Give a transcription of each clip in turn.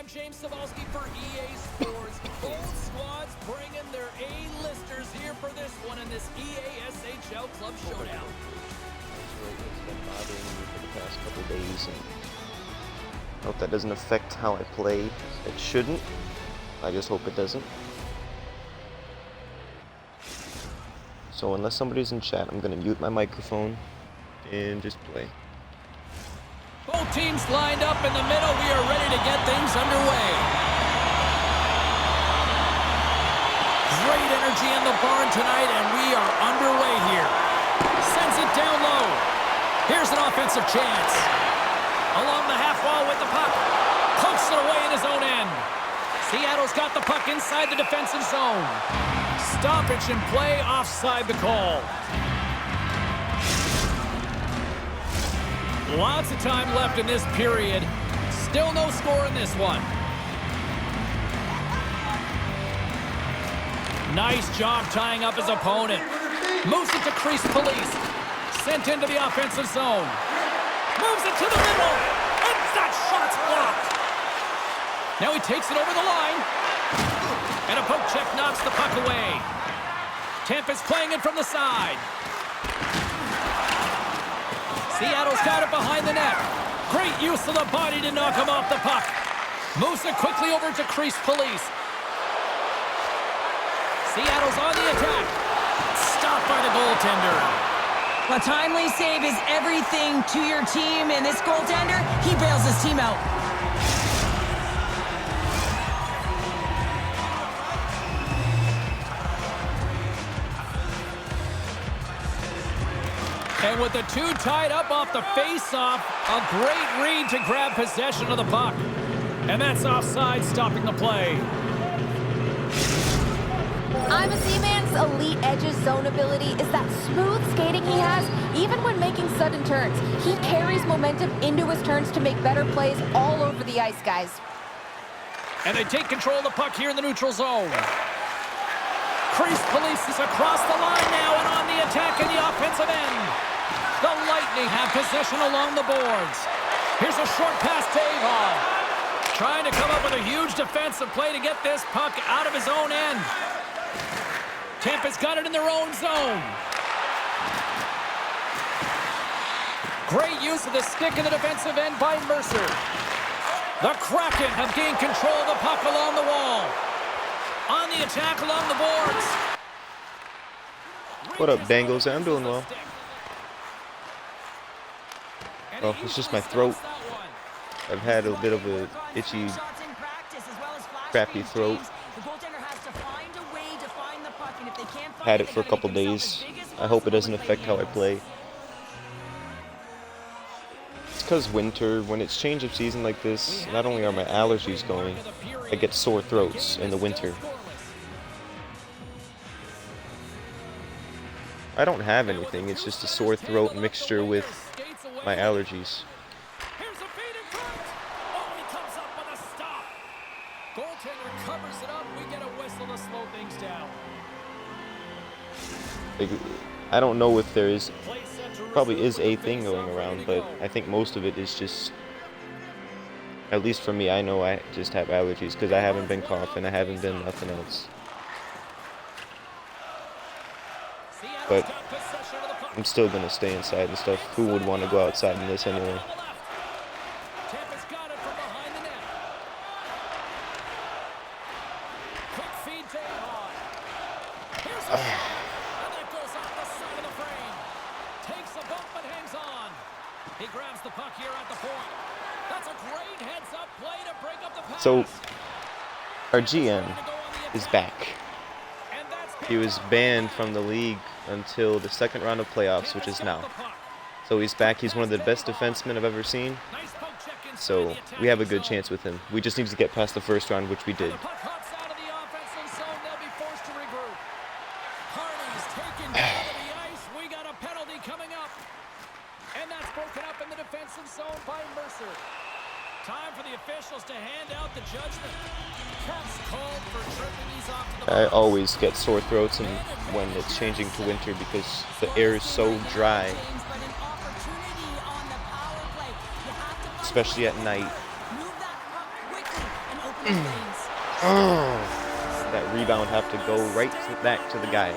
For EA Sports. Both squads bringing their A-listers here for this one in this EA SHL Club Showdown. It's been bothering me for the past couple days, and I hope that doesn't affect how I play. It shouldn't. I just hope it doesn't. So unless somebody's in chat, I'm gonna mute my microphone and just play. Both teams lined up in the middle. We are ready to get things underway. Great energy in the barn tonight, and we are underway here. Sends it down low. Here's an offensive chance. Along the half wall with the puck. Pokes it away in his own end. Seattle's got the puck inside the defensive zone. Stoppage in play, offside the call. Lots of time left in this period. Still no score in this one. Nice job tying up his opponent. Moves it to crease police. Sent into the offensive zone. Moves it to the middle. And that shot's blocked. Now he takes it over the line. And a poke check knocks the puck away. Tampa's playing it from the side. Seattle's got it behind the net. Great use of the body to knock him off the puck. Moves it quickly over to crease police. Seattle's on the attack. Stopped by the goaltender. A timely save is everything to your team, and this goaltender, he bails his team out. And with the two tied up off the face-off, a great read to grab possession of the puck. And that's offside, stopping the play. I'm a Seaman's elite edges zone ability is that smooth skating he has, even when making sudden turns. He carries momentum into his turns to make better plays all over the ice, guys. And they take control of the puck here in the neutral zone. Crease police is across the line now and on the attack in the offensive end. The Lightning have possession along the boards. Here's a short pass to Avon. Trying to come up with a huge defensive play to get this puck out of his own end. Tampa's got it in their own zone. Great use of the stick in the defensive end by Mercer. The Kraken have gained control of the puck along the wall. On the attack along the boards. What up, Bengals? I'm doing well. Oh, it's just my throat. I've had a bit of a itchy, crappy throat. Had it for a couple days. I hope it doesn't affect how I play. It's because winter, when it's change of season like this, not only are my allergies going, I get sore throats in the winter. I don't have anything, it's just a sore throat mixture with my allergies. Here's a feed in front. Oh, he comes up with a stop. Goaltender covers it up. We get a whistle to slow things down. Like, I don't know if there is, probably is a thing going around, but I think most of it is just, at least for me, I know I just have allergies because I haven't been coughing, I haven't been nothing else. But I'm still going to stay inside and stuff. Who would want to go outside in this anyway? So, our GM is back. He was banned from the league until the second round of playoffs, which is now. So he's back. He's one of the best defensemen I've ever seen. So we have a good chance with him. We just need to get past the first round, which we did. Time for the officials to hand out the judgment. Caps called for tripping these off to the I always get sore throats and when it's changing to winter because the air is so dry. Especially at night. That rebound have to go right back to the guy.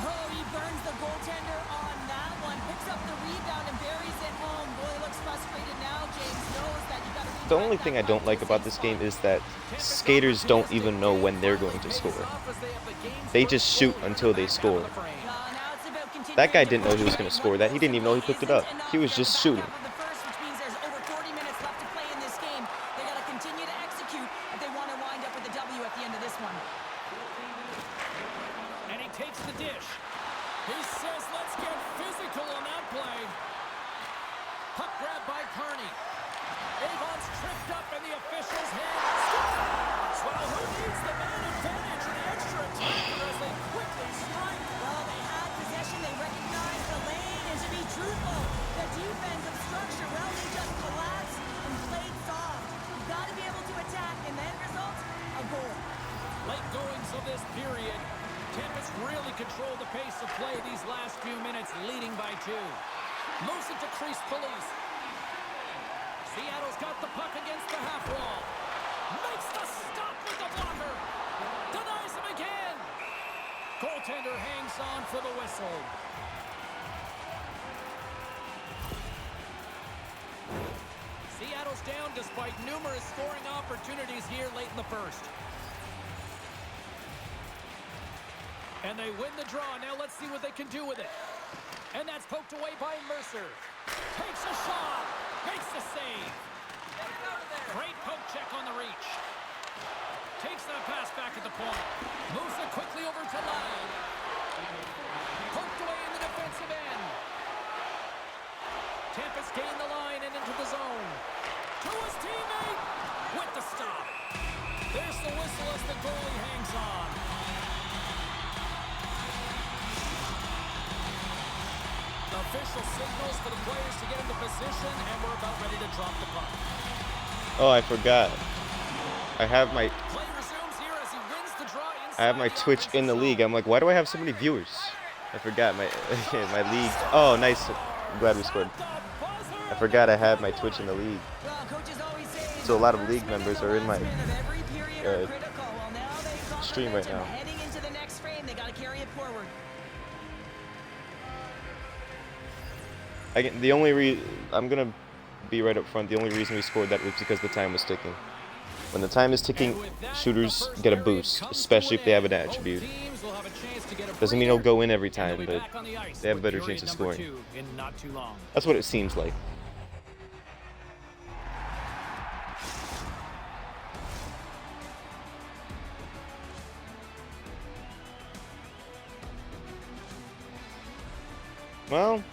Oh, he burns the goaltender on that one. Picks up the rebound and buries it home. Boy, looks frustrated now. James knows that you got to. The only thing I don't like about this game is that skaters don't even know when they're going to score. They just shoot until they score. That guy didn't know he was going to score that. He didn't even know he picked it up. He was just shooting. And he takes the dish. He says, let's get physical on that play. Puck grab by Kearney. Avon's tripped up in the official's hands. Well, who needs the man advantage in extra time as they quickly strike? Well, they had possession. They recognized the lane. And to be truthful, the defensive structure, well, they just collapsed and played soft. You've got to be able to attack, and the end result, a goal. Late goings of this period. Tampa's really controlled the pace of play these last few minutes, leading by 2. Moves it to crease police. Seattle's got the puck against the half wall. Makes the stop with the blocker. Denies him again. Goaltender hangs on for the whistle. Seattle's down despite numerous scoring opportunities here late in the first. And they win the draw. Now let's see what they can do with it. And that's poked away by Mercer. Takes a shot. Makes the save. Great poke check on the reach. Takes that pass back at the point. Moves it quickly over to Ladd. Poked away in the defensive end. Tampa's gained the line and into the zone. To his teammate. With the stop. There's the whistle as the goalie hangs on. Official signals for the players to get into position, and we're about ready to drop the puck. Oh, I forgot. I have my Play resumes here as he wins the draw inside I have my the Twitch in the offensive league. zone. I'm like, why do I have so many viewers? I forgot my my league. Oh, nice. I'm glad we scored. I forgot I have my Twitch in the league. Well, coaches always say So a lot of league members are in my of every period are critical. Well, now they've got stream right momentum. now. Heading into the next frame, they got to carry it forward. I'm gonna be right up front. The only reason we scored that was because the time was ticking. When the time is ticking, shooters get a boost, especially if they have an attribute. Doesn't mean it'll go in every time, but they have a better chance of scoring. That's what it seems like. Well,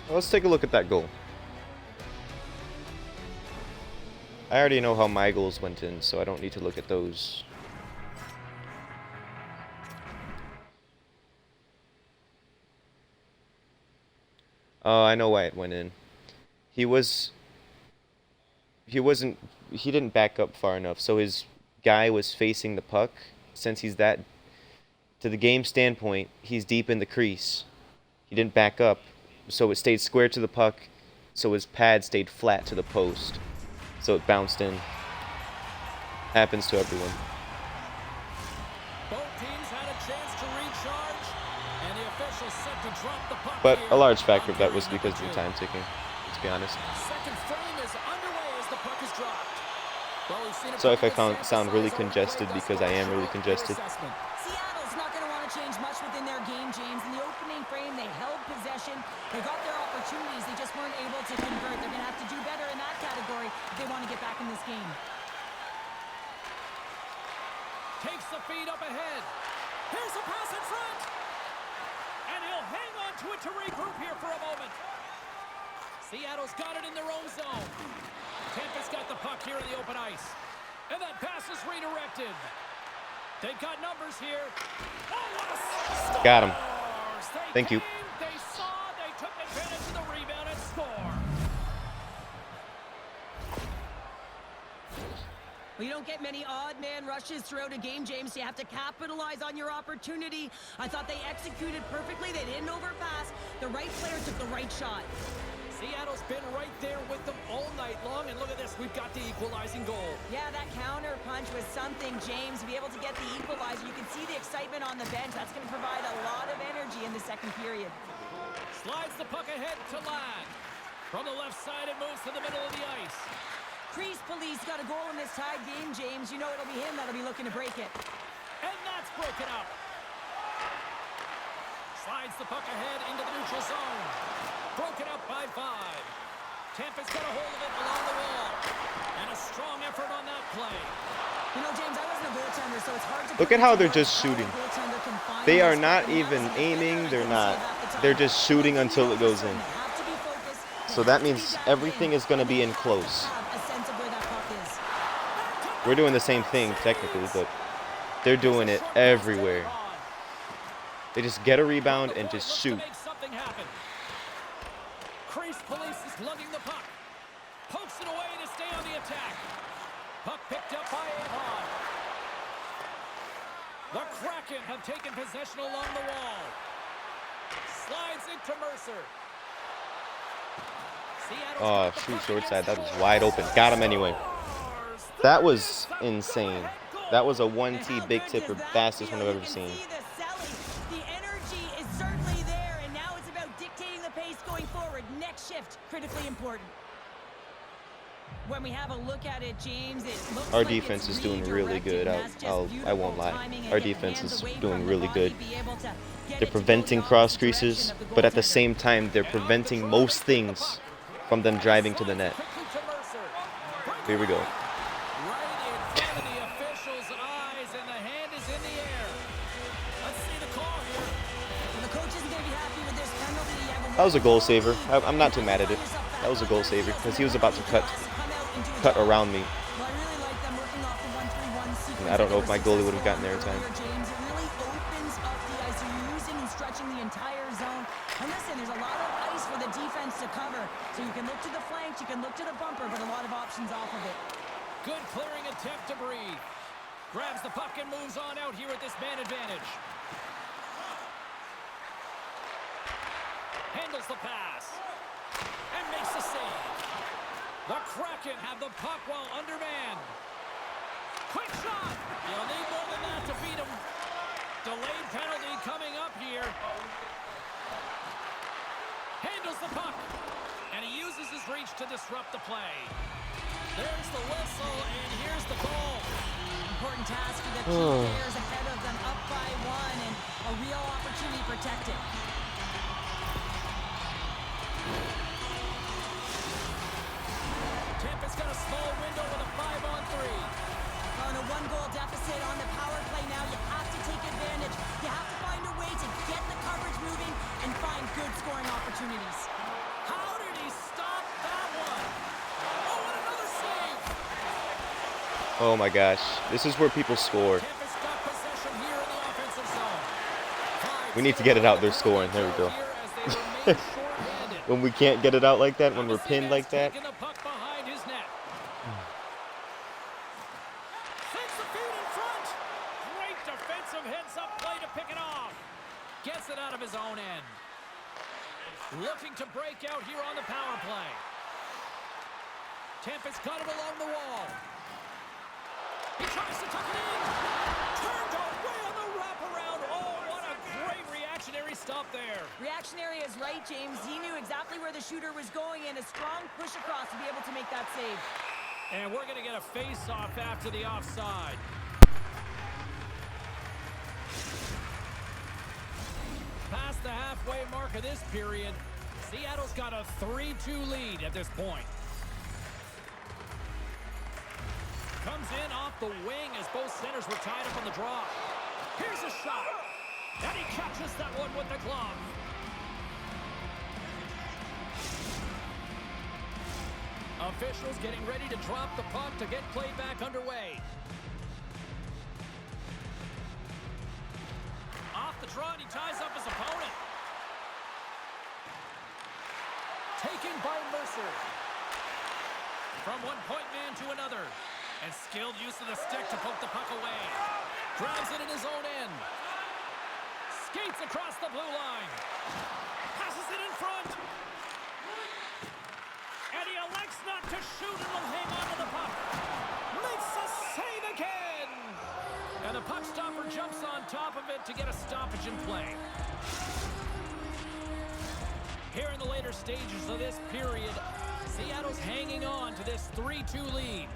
let's take a look at that goal. I already know how my goals went in, so I don't need to look at those. Oh, I know why it went in. He didn't back up far enough, so his guy was facing the puck. Since he's that, to the game standpoint, he's deep in the crease. He didn't back up, so it stayed square to the puck, so his pad stayed flat to the post. So it bounced in. Happens to everyone. Both teams had a chance to recharge, and the officials set to drop the puck. But here a large factor of on that was period because of number the 2. time ticking, to be honest. Second frame is underway as the puck is dropped. Well, we've seen a So if I pretty good sound really sample size congested already because thus I am far, really your congested. assessment. Seattle's not going to want to change much within their game, James. In the opening frame, they held possession. They got their opportunities. They just weren't able to convert. They're going to have to do better in that category if they want to get back in this game. Takes the feed up ahead. Here's a pass in front. And he'll hang on to it to regroup here for a moment. Seattle's got it in their own zone. Tampa's got the puck here in the open ice. And that pass is redirected. They've got numbers here. Oh, what a score! Got him. They Thank you. came, they saw, they took advantage of the rebound and score. Well, you don't get many odd man rushes throughout a game, James. You have to capitalize on your opportunity. I thought they executed perfectly. They didn't overpass. The right player took the right shot. Seattle's been right there with them all night long, and look at this, we've got the equalizing goal. Yeah, that counter punch was something, James. To be able to get the equalizer, you can see the excitement on the bench. That's going to provide a lot of energy in the second period. Slides the puck ahead to Ladd. From the left side, it moves to the middle of the ice. Crease Police got a goal in this tied game, James. You know it'll be him that'll be looking to break it. And that's broken up. Slides the puck ahead into the neutral zone. Broken up by 5. Tampa's got a hold of it along the wall. And a strong effort on that play. You know, James, I wasn't a goaltender, so it's hard to... Look at how they're just shooting. They are not even aiming. They're just shooting until it goes in. So that means everything is going to be in close. We're doing the same thing technically, but they're doing it everywhere. They just get a rebound and just shoot. Crease Police is lugging the puck. Pokes it away to stay on the attack. Puck picked up by Avon. The Kraken have taken possession along the wall. Slides into Mercer. Oh, shoot, short side. That was wide open. Got him anyway. That was insane. That was a 1T big tipper, fastest one I've ever seen. The energy is certainly there, and now it's about dictating the pace going forward. Next shift, critically important. When we have a look at it, James, it looks our like defense it's is doing really good. I won't lie. Our defense is doing really good. They're preventing cross creases, but at the same time, they're preventing most things from them driving to the net. Here we go. That was a goal saver. I'm not too mad at it. That was a goal saver because he was about to cut around me. And I don't know if my goalie would have gotten there in time. And listen, there's a lot of ice for the defense to cover. So you can look to the flanks, you can look to the bumper, but a lot of options off of it. Good clearing attempt to breathe. Grabs the puck and moves on out here at this man advantage. Handles the pass. And makes the save. The Kraken have the puck while undermanned. Quick shot. You'll need more than that to beat him. Delayed penalty coming up here. Handles the puck. And he uses his reach to disrupt the play. There's the whistle, and here's the goal. Important task for the two players ahead of them, up by 1, and a real opportunity protected. Tampa's got a small window with a 5-on-3. On a 1-goal deficit on the power play now, you have to take advantage. You have to find a way to get the coverage moving and find good scoring opportunities. How did he stop that one? Oh, what another save! Oh my gosh, this is where people score. Tampa's got possession here in the offensive zone. We need to get it out. They're scoring. There we go. When we can't get it out like that, when we're pinned like that. The puck behind his net. Sends the feet in front. Great defensive heads-up play to pick it off. Gets it out of his own end. Looking to break out here on the power play. Tampa's got it along the wall. He tries to tuck it in. Turned away on the wraparound. Oh, what a great reactionary stop there. Reactionary is right, James. He knew exactly where the shooter was going, and a strong push across to be able to make that save. And we're going to get a face-off after the offside. Past the halfway mark of this period, Seattle's got a 3-2 lead at this point. Comes in off the wing as both centers were tied up on the draw. Here's a shot. And he catches that one with the glove. Officials getting ready to drop the puck to get play back underway. Off the draw, and he ties up his opponent. Taken by Mercer. From one point man to another. And skilled use of the stick to poke the puck away. Grabs it in his own end. Skates across the blue line. Passes it in front. And he elects not to shoot and will hang on to the puck. Makes a save again. And the puck stopper jumps on top of it to get a stoppage in play. Here in the later stages of this period, Seattle's hanging on to this 3-2 lead.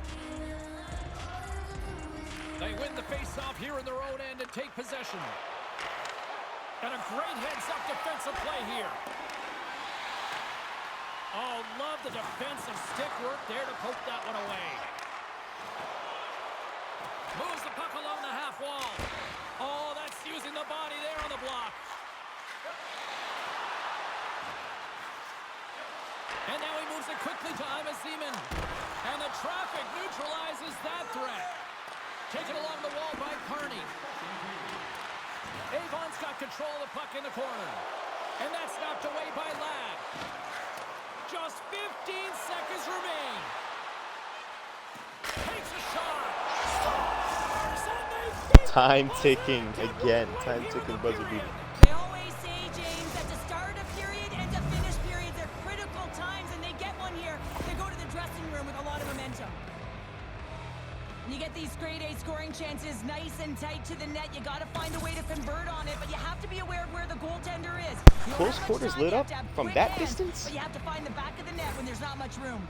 They win the face-off here in their own end and take possession. And a great heads-up defensive play here. Oh, love the defensive stick work there to poke that one away. Moves the puck along the half wall. Oh, that's using the body there on the block. And now he moves it quickly to Seaman. And the traffic neutralizes that threat. Taken along the wall by Carney. Avon's got control of the puck in the corner. And that's knocked away by Ladd. Just 15 seconds remain. Takes a shot. Scores, and they beat Time ticking again. Time ticking buzzer beater. They always say, James, that to start a period and to finish periods are critical times, and they get one here. They go to the dressing room with a lot of momentum. And you get these grade A scoring chances nice and tight to the net. You got to find a way to convert on it, but you have to be aware of where the goaltender is. Close quarters lit up from that distance? But you have to find the back of the net when there's not much room.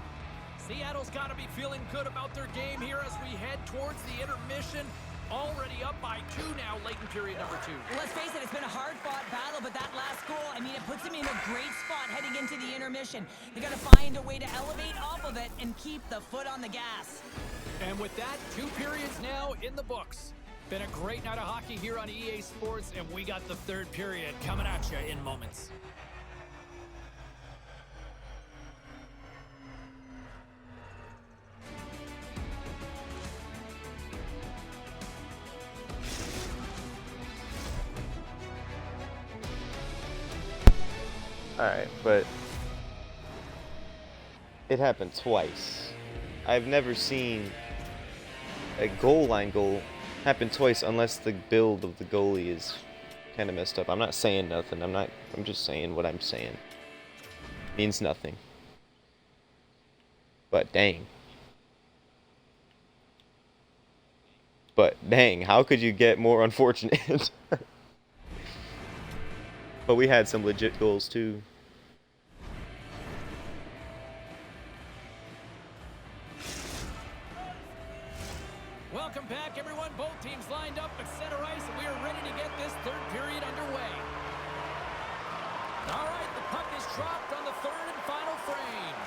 Seattle's got to be feeling good about their game here as we head towards the intermission. Already up by 2 now, late in period number 2. Well, let's face it, it's been a hard-fought battle, but that last goal, I mean, it puts them in a great spot heading into the intermission. They got to find a way to elevate off of it and keep the foot on the gas. And with that, 2 periods now in the books. Been a great night of hockey here on EA Sports, and we got the 3rd period coming at you in moments. Alright, but it happened twice. I've never seen a goal line goal happen twice unless the build of the goalie is kind of messed up. I'm not saying nothing. I'm just saying what I'm saying. Means nothing. But dang. But dang, how could you get more unfortunate? But we had some legit goals too. Welcome back, everyone. Both teams lined up at center ice, and we are ready to get this 3rd period underway. All right, the puck is dropped on the 3rd and final frame.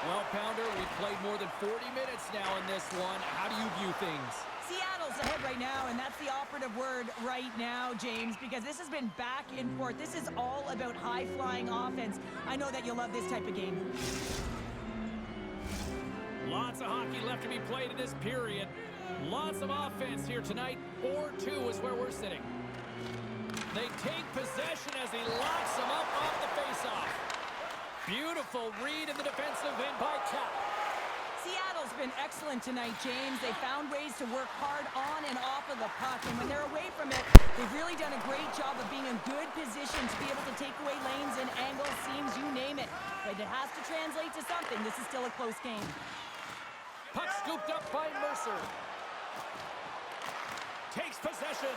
Well, Pounder, we've played more than 40 minutes now in this one. How do you view things? Seattle's ahead right now, and that's the operative word right now, James, because this has been back and forth. This is all about high-flying offense. I know that you'll love this type of game. Lots of hockey left to be played in this period. Lots of offense here tonight. 4-2 is where we're sitting. They take possession as he locks them up off the faceoff. Beautiful read in the defensive end by Cap. Seattle's been excellent tonight, James. They found ways to work hard on and off of the puck, and when they're away from it, they've really done a great job of being in good position to be able to take away lanes and angles, seams, you name it. But it has to translate to something. This is still a close game. Puck scooped up by Mercer. Takes possession.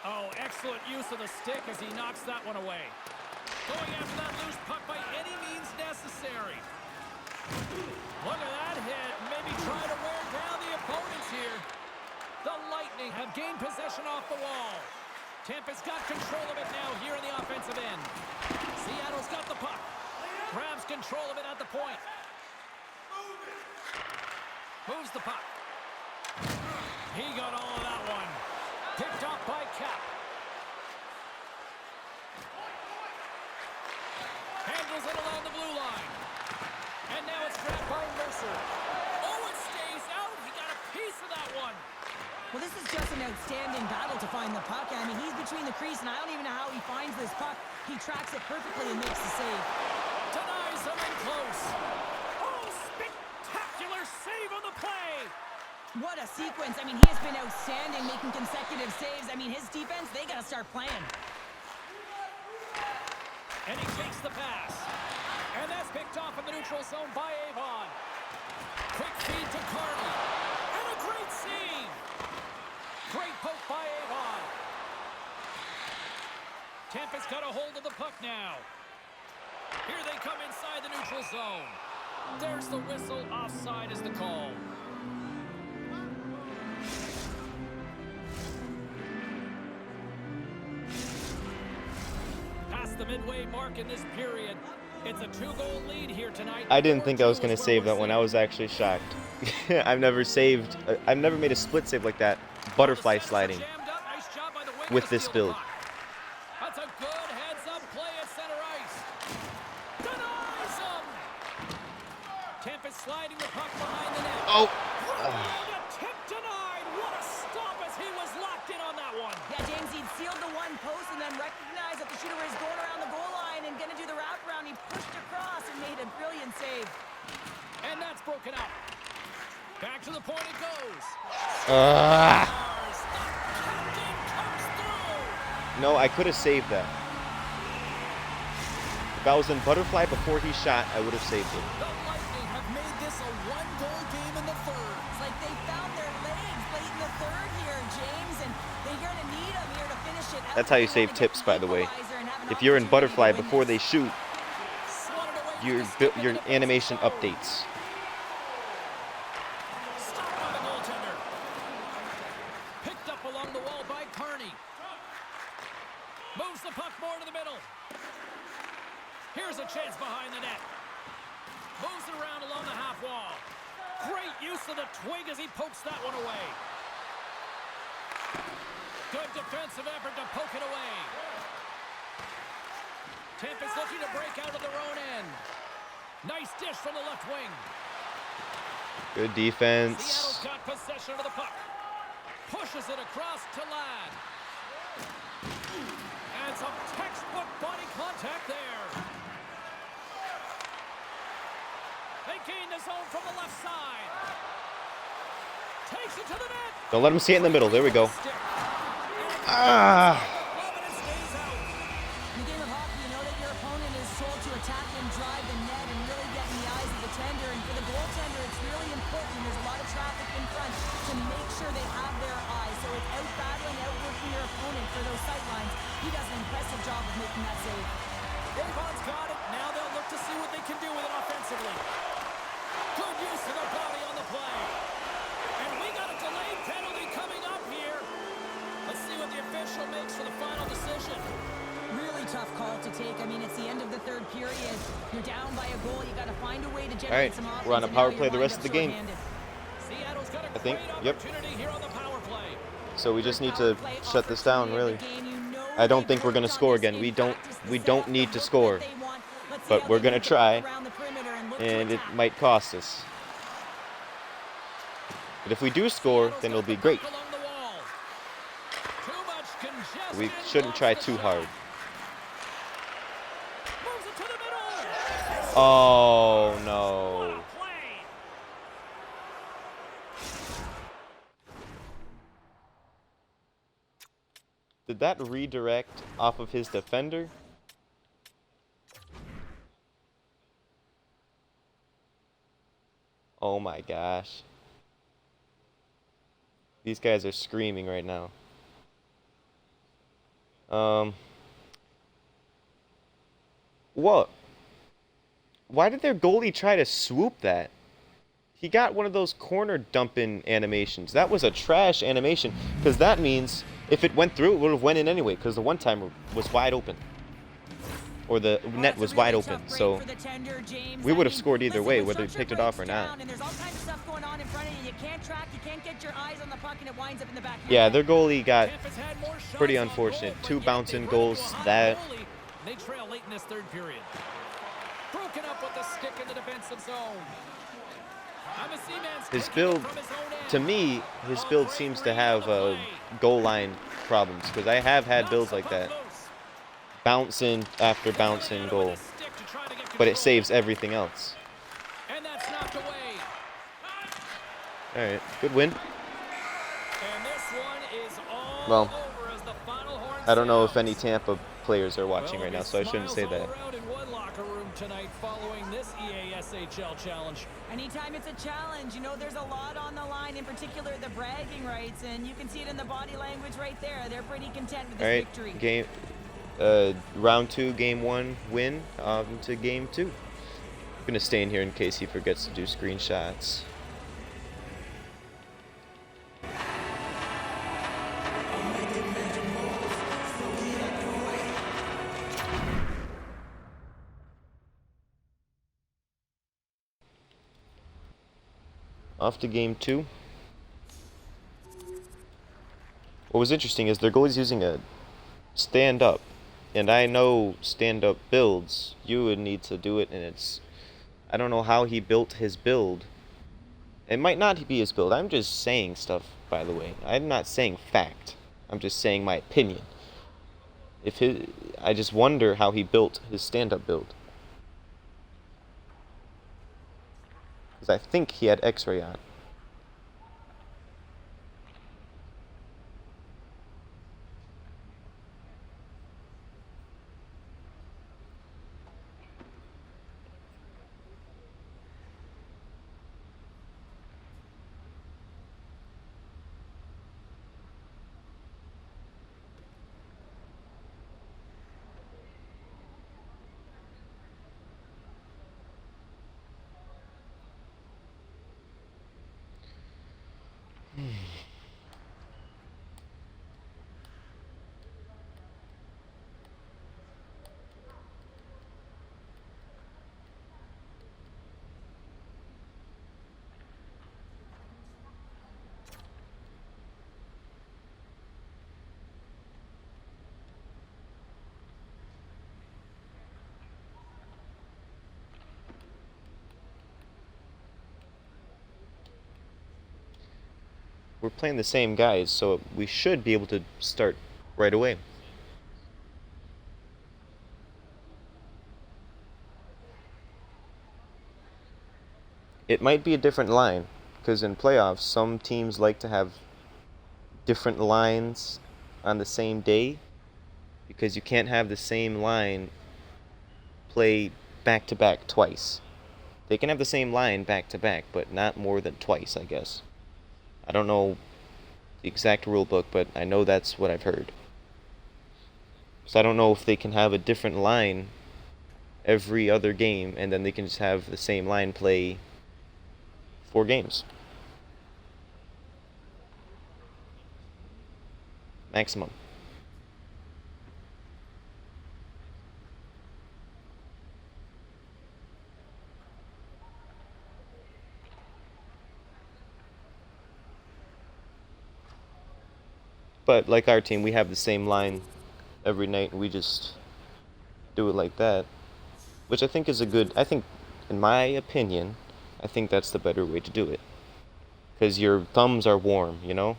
Oh, excellent use of the stick as he knocks that one away. Going after that loose puck by any means necessary. Look at that hit. Maybe try to wear down the opponents here. The Lightning have gained possession off the wall. Tampa's got control of it now here in the offensive end. Seattle's got the puck. Grabs control of it at the point. Moves the puck. He got all of that one. Picked off by Cap. Handles it along the blue line. And now it's grabbed by Mercer. Oh, it stays out. He got a piece of that one. Well, this is just an outstanding battle to find the puck. I mean, he's between the crease, and I don't even know how he finds this puck. He tracks it perfectly and makes the save. Denies him in close. Oh, spectacular play. What a sequence. I mean, he has been outstanding, making consecutive saves. I mean, his defense, they got to start playing. And he takes the pass. And that's picked off in the neutral zone by Avon. Quick feed to Carney. And a great save. Great poke by Avon. Tampa's got a hold of the puck now. Here they come inside the neutral zone. There's the whistle. Offside is the call. Past the midway mark in this period. It's a 2-goal lead here tonight. I didn't think I was going to save that one. I was actually shocked. I've never made a split save like that. Butterfly sliding with this build. That's a good heads-up play at center ice. Denies him. Tampa's sliding the puck behind the net. Oh. A tip denied. What a stop as he was locked in on that one. Yeah, James, he'd sealed the one post and then recognized that the shooter was going around the goal line and going to do the wraparound. He pushed across and made a brilliant save. And that's broken up. Back to the point it goes. No, I could have saved that. If I was in butterfly before he shot, I would have saved it. The Lightning have made this a 1-goal game in the third. It's like they found their legs late in the third here, James, and they're going to need them here to finish it out. That's how you save tips, by the way. If you're in butterfly before they shoot, your animation updates. Stopped by the goaltender. Picked up along the wall by Carney. Moves the puck more to the middle. Here's a chance behind the net. Moves it around along the half wall. Great use of the twig as he pokes that one away. Good defensive effort to poke it away. Tampa's looking to break out of their own end. Nice dish from the left wing. Good defense. Seattle's got possession of the puck. Pushes it across to Ladd. And some textbook body contact there. They gain the zone from the left side. Takes it to the net. Don't let him see it in the middle. There we go. Ah. In the game of hockey, you know that your opponent is told to attack and drive the net and really get in the eyes of the tender. And for the goaltender, it's really important. There's a lot of traffic in front to make sure they have their eyes. So it's out-battling, outworking your opponent for those sight lines. He does an impressive job of making that save. Avon's got it. Now they'll look to see what they can do with it offensively. Good use of the body on the play. And we got a delayed penalty coming up here. Let's see what the official makes for the final decision. Really tough call to take. I mean, it's the end of the third period. You're down by a goal. You got to find a way to generate some offense. We're on a power play the rest of the game. Seattle's got a I think. great Yep. opportunity here on the power play. So we just need to shut this down, really. I don't think we're going to score again. We don't need to score. But we're going to try, and it might cost us. But if we do score, then it'll be great. We shouldn't try too hard. Oh, no. Did that redirect off of his defender? Oh my gosh. These guys are screaming right now. What? Why did their goalie try to swoop that? He got one of those corner dumping animations. That was a trash animation, because that means if it went through, it would have went in anyway, because the one-timer was wide open. Or the net was wide open, so we would have scored either way, whether he picked it off or not. Yeah, their goalie got pretty unfortunate. 2 bouncing goals. That. They trail late in this third period. Broken up with the stick in the defensive zone. His build, to me, his build seems to have goal line problems, because I have had builds like that. Bouncing after bouncing goal. But it saves everything else. And that's knocked away. All right, good win. And this one is all Well, over as the final horn I don't know if any sounds. Tampa players are watching Well, right now, it'll so be I shouldn't say smiles all that. around in one locker room tonight following this EASHL challenge. Anytime it's a challenge, you know there's a lot on the line, in particular the bragging rights, and you can see it in the body language right there. They're pretty content with this All right, victory. round 2, game 1 win to game 2. I'm gonna stay in here in case he forgets to do screenshots. Off to game 2. What was interesting is their goalie's using a stand-up, and I know stand-up builds, you would need to do it, and I don't know how he built his build. It might not be his build. I'm just saying stuff, by the way. I'm not saying fact. I'm just saying my opinion. I just wonder how he built his stand-up build. Because I think he had X-ray on. We're playing the same guys, so we should be able to start right away. It might be a different line, because in playoffs, some teams like to have different lines on the same day, because you can't have the same line play back-to-back twice. They can have the same line back-to-back, but not more than twice, I guess. I don't know the exact rule book, but I know that's what I've heard. So I don't know if they can have a different line every other game, and then they can just have the same line play 4 games. Maximum. But like our team, we have the same line every night, and we just do it like that. Which I think is I think, in my opinion, I think that's the better way to do it. Because your thumbs are warm, you know?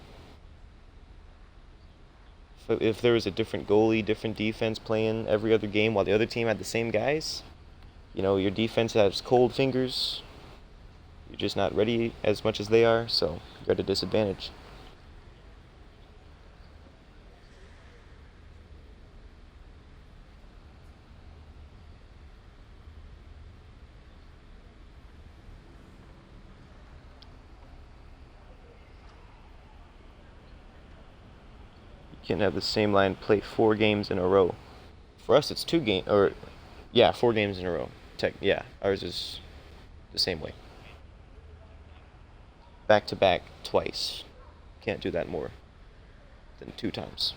If there was a different goalie, different defense playing every other game while the other team had the same guys, you know, your defense has cold fingers. You're just not ready as much as they are, so you're at a disadvantage. You can't have the same line play 4 games in a row. For us, it's 4 games in a row. Yeah, ours is the same way. Back to back twice. Can't do that more than 2 times.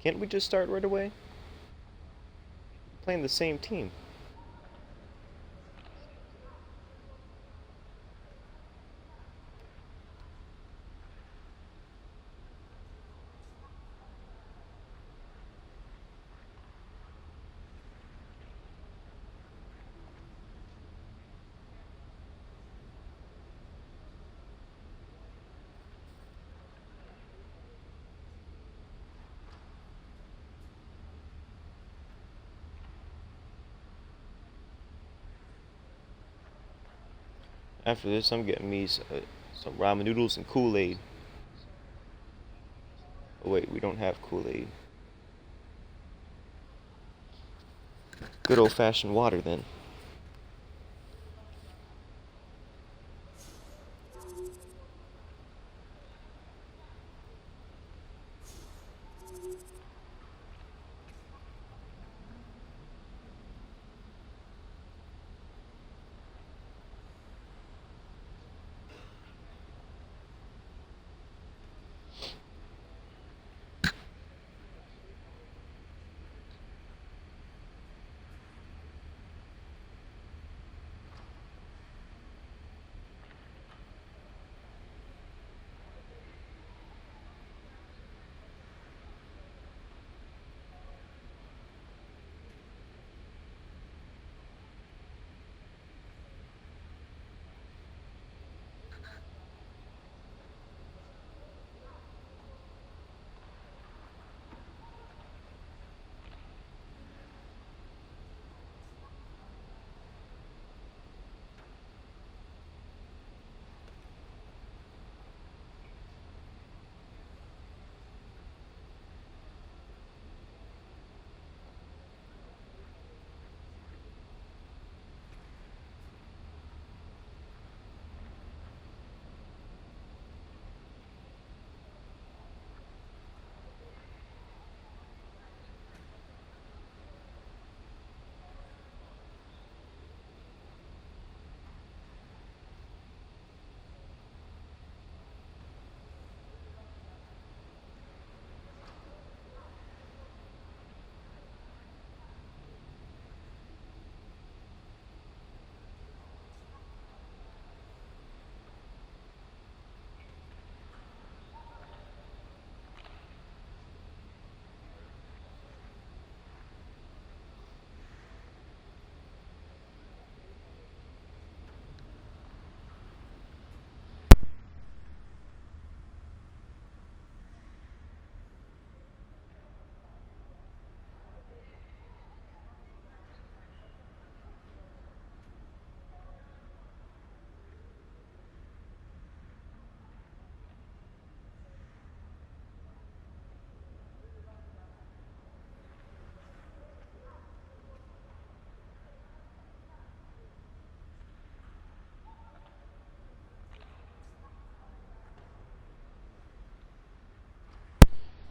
Can't we just start right away? Playing the same team. After this, I'm getting me some ramen noodles and Kool-Aid. Oh wait, we don't have Kool-Aid. Good old-fashioned water then.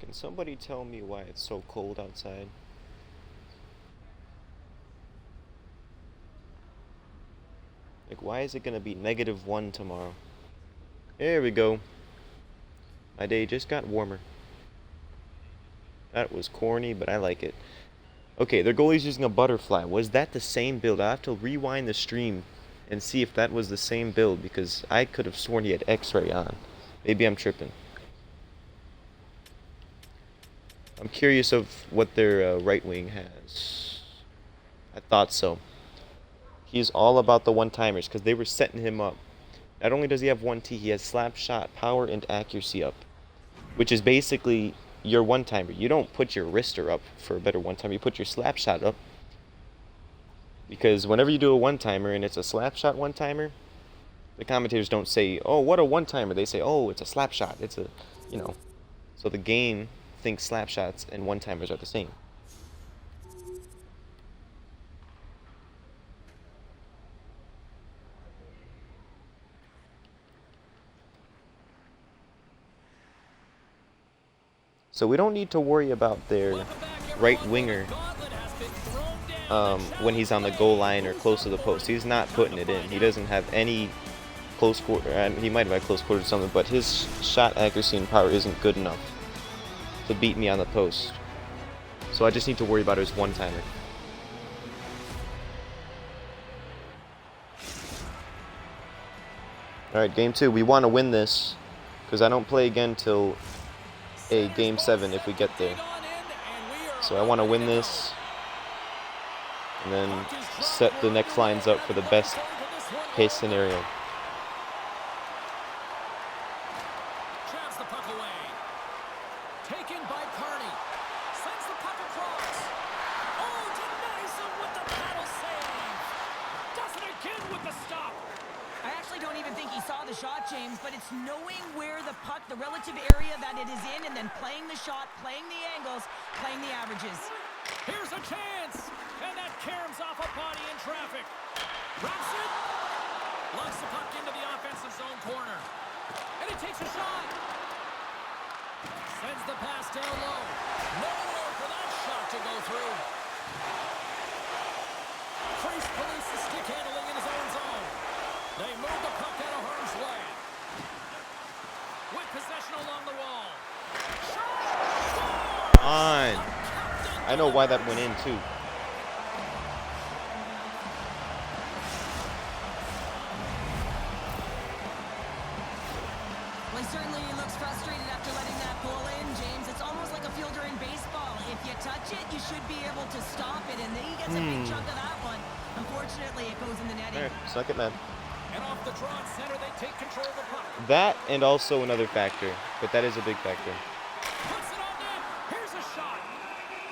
Can somebody tell me why it's so cold outside? Like, why is it gonna be -1 tomorrow? There we go. My day just got warmer. That was corny, but I like it. Okay, their goalie's using a butterfly. Was that the same build? I have to rewind the stream and see if that was the same build, because I could have sworn he had X-ray on. Maybe I'm tripping. I'm curious of what their right wing has. I thought so. He's all about the one-timers because they were setting him up. Not only does he have 1T, he has slap shot, power, and accuracy up, which is basically your one-timer. You don't put your wrister up for a better one-timer. You put your slap shot up, because whenever you do a one-timer and it's a slap shot one-timer, the commentators don't say, "Oh, what a one-timer." They say, "Oh, it's a slap shot." It's a, you know. So the game thinks slap shots and one-timers are the same. So we don't need to worry about their right winger when he's on the goal line or close to the post. He's not putting it in. He doesn't have any close quarter. He might have had close quarter or something, but his shot accuracy and power isn't good enough to beat me on the post. So I just need to worry about his one-timer. Alright, game 2. We want to win this, because I don't play again till a game 7 if we get there. So I want to win this, and then set the next lines up for the best case scenario. Jabs the puck away. Taken by Carney. Sends the puck across. Oh, denies him with the paddle save. Does it again with the stop. I actually don't even think he saw the shot, James, but it's knowing where the puck, the relative area that it is in, and then playing the shot, playing the angles, playing the averages. Here's a chance. And that caroms off a body in traffic. Wraps it. Locks the puck into the offensive zone corner. And he takes a shot. Sends the pass down low. Nowhere for that shot to go through. Crease polices stick handling in his own zone. They move the puck out of harm's way. With possession along the wall. Shot! On. I know why that went in too. Well, he certainly looks frustrated after letting that goal in, James. It's almost like a fielder in baseball. If you touch it, you should be able to stop it, and then he gets a big chunk of that one. Unfortunately, it goes in the netting. Alright, suck it, man. And off the draw at center, they take control of the puck. That and also another factor, but that is a big factor. Puts it on net. Here's a shot.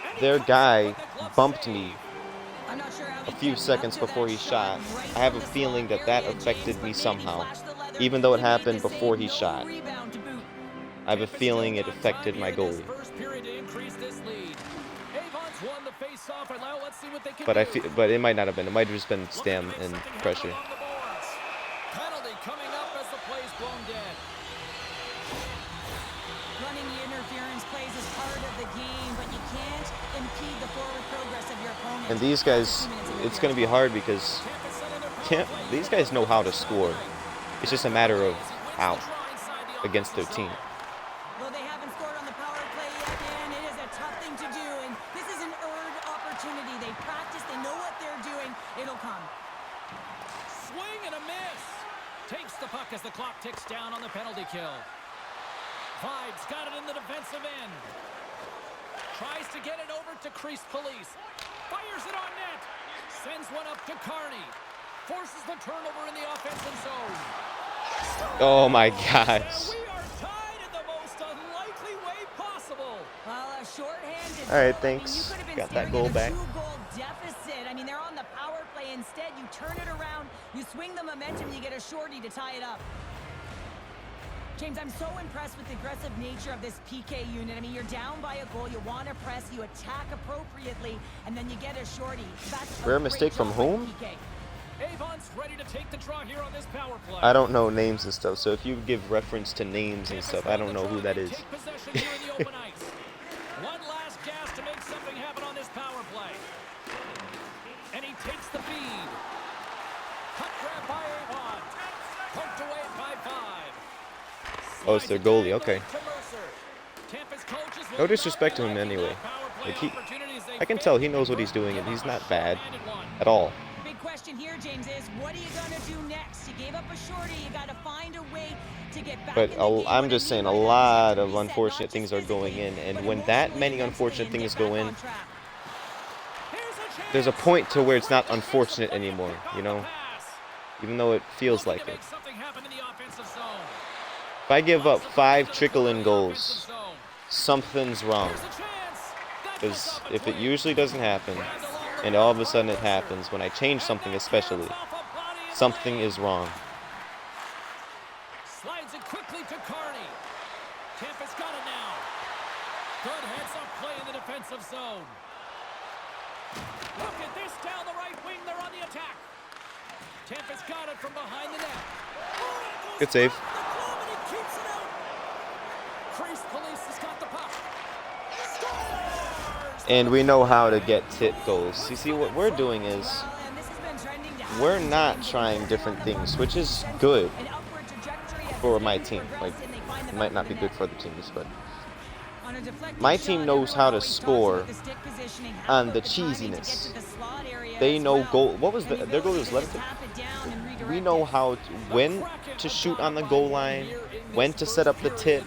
And he Their cuts it guy with the glove bumped save. me I'm not sure how a he few kept seconds up to before that he shot. right I have in a the feeling slot that that area, affected James, me but man, he somehow. flashed the leather. Even though it He made happened the save, before he no shot. rebound to boot. I have a feeling it affected my goalie. First period to increase this lead. Avon's won the face-off, and now let's see what they can But do. but it might not have been. It might have just been Looking to stam make and something happen pressure. along the boards. Penalty coming up as the play's blown dead. Running the interference plays is part of the game, but you can't impede the forward progress of your opponent. And these guys, it's going to be hard because these guys know how to score. It's just a matter of how against their team. Well, they haven't scored on the power play yet, man. It is a tough thing to do, and this is an earned opportunity. They practice, they know what they're doing. It'll come. Swing and a miss. Takes the puck as the clock ticks down on the penalty kill. Vibes got it in the defensive end. Tries to get it over to Crease Police. Fires it on net. Sends one up to Carney. Forces the turnover in the offensive zone. Oh my gosh. We are tied in the most unlikely way possible. Well, a shorthanded. All right, goal. thanks. I mean, you could have been Got that staring goal at a back. 2-goal deficit. I mean, they're on the power play. Instead, you turn it around, you swing the momentum, you get a shorty to tie it up. James, I'm so impressed with the aggressive nature of this PK unit. I mean, you're down by a goal, you want to press, you attack appropriately, and then you get a shorty. That's a Rare great mistake from job by whom? PK. Avon's ready to take the draw here on this power play. I don't know names and stuff, so if you give reference to names and stuff, I don't know who that is. Take possession here in the open ice. One last gas to make something happen on this power play. And he takes the feed. Puck grab by Avon. Poked away by 5. Oh, it's their goalie, okay. Tampa's coaches No disrespect to him anyway. Like I can tell he knows what he's doing, and he's not bad at all. Big question here, James, is what are you going to do next? You gave up a shorty. You got to find a way to get back But in the game. I'm What just I mean saying a by that is you lot gotta of reset, unfortunate not things just are going in, physically, and but when that emotionally, many mentally, unfortunate and get things back go in, on track. there's a point to where it's not unfortunate anymore, you know? Even though it feels like it. If I give up 5 trickle-in goals, something's wrong. Because if it usually doesn't happen, and all of a sudden it happens, when I change something especially, something is wrong. Slides it quickly to Carney. Tampa's got it now. Good heads-up play in the defensive zone. Look at this down the right wing. They're on the attack. Tampa's got it from behind the net. Good save. Crease Police has got the puck. Scores! And we know how to get tip goals. You see, what we're doing is Well, and this has been trending down. we're not trying different things, which is good An upward trajectory as for the my games team. progress Like, and they find the it might puck not in be the good net. for other teams, but On a deflected My shot, team knows how to everyone always talks score about the stick positioning, how on the about timing to get cheesiness. to the slot area They as know well, goal. What was and their the goal? ability Was to 11. tap it down and We redirect know it. how to, when to shoot on the goal line, when to set up the tip,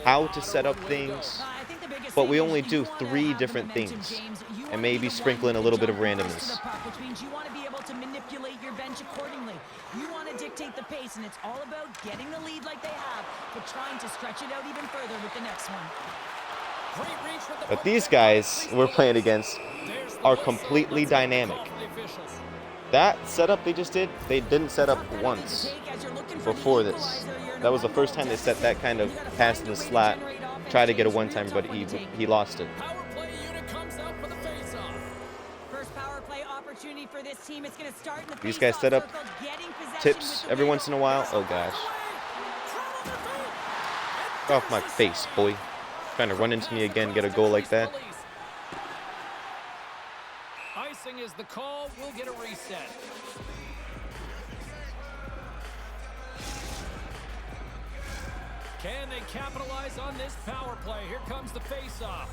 how to set up things. I think the biggest But thing we is only you do wanna 3 have the different momentum, things, James. You wanna and be maybe the one sprinkle in a that little bit of jump first to the randomness. puck, which means you want to be able to manipulate your bench accordingly. You want to dictate the pace, and it's all about getting the lead like they have, but trying to stretch it out even further with the next one. But these guys we're playing against are completely dynamic. That setup they just did, they didn't set up once before this. That was the first time they set that kind of pass in the slot, try to get a one-timer, but he lost it. First power play opportunity for this team. It's going to start in the These guys set up tips every once in a while. Oh gosh. Get off my face, boy. Trying to run into me again, get a goal like that. Icing is the call. We'll get a reset. Can they capitalize on this power play? Here comes the face-off.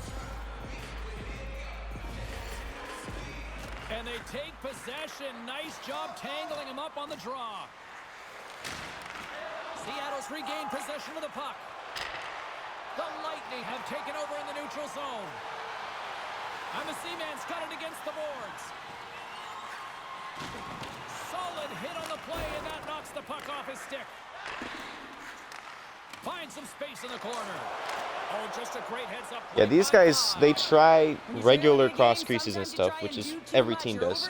And they take possession. Nice job tangling him up on the draw. Seattle's regained possession of the puck. The Lightning have taken over in the neutral zone. And the Seaman's got it against the boards. Solid hit on the play, and that knocks the puck off his stick. Finds some space in the corner. Oh, just a great heads up. Yeah, these guys, they try regular cross creases and stuff, which is every team does.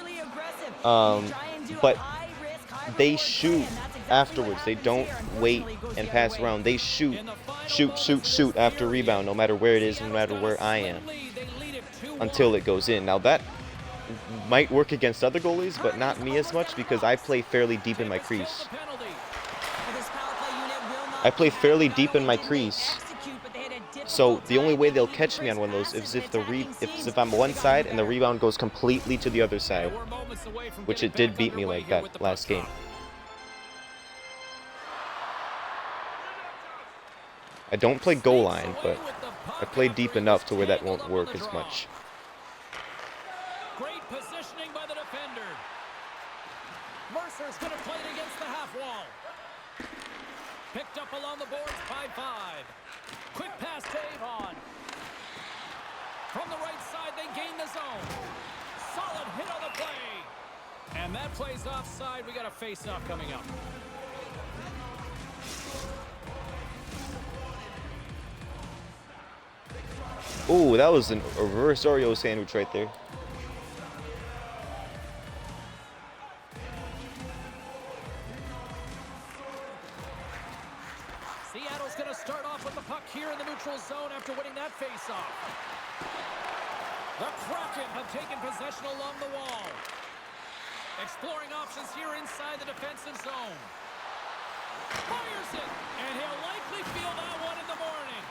But they shoot afterwards. They don't wait and pass around. They shoot after rebound, no matter where it is, no matter where I am, until it goes in. Now that might work against other goalies, but not me as much because I play fairly deep in my crease. So the only way they'll catch me on one of those is if I'm one side and the rebound goes completely to the other side, which it did beat me like that last game. I don't play goal line, but I play deep enough to where that won't work as much. Great positioning by the defender. Mercer's going to play it against the half wall. Picked up along the boards by 5. Quick pass to Avon. From the right side, they gain the zone. Solid hit on the play. And that play's offside. We got a face-off coming up. Ooh, that was a reverse Oreo sandwich right there. Seattle's going to start off with the puck here in the neutral zone after winning that face-off. The Kraken have taken possession along the wall. Exploring options here inside the defensive zone. Fires it, and he'll likely feel that one in the morning.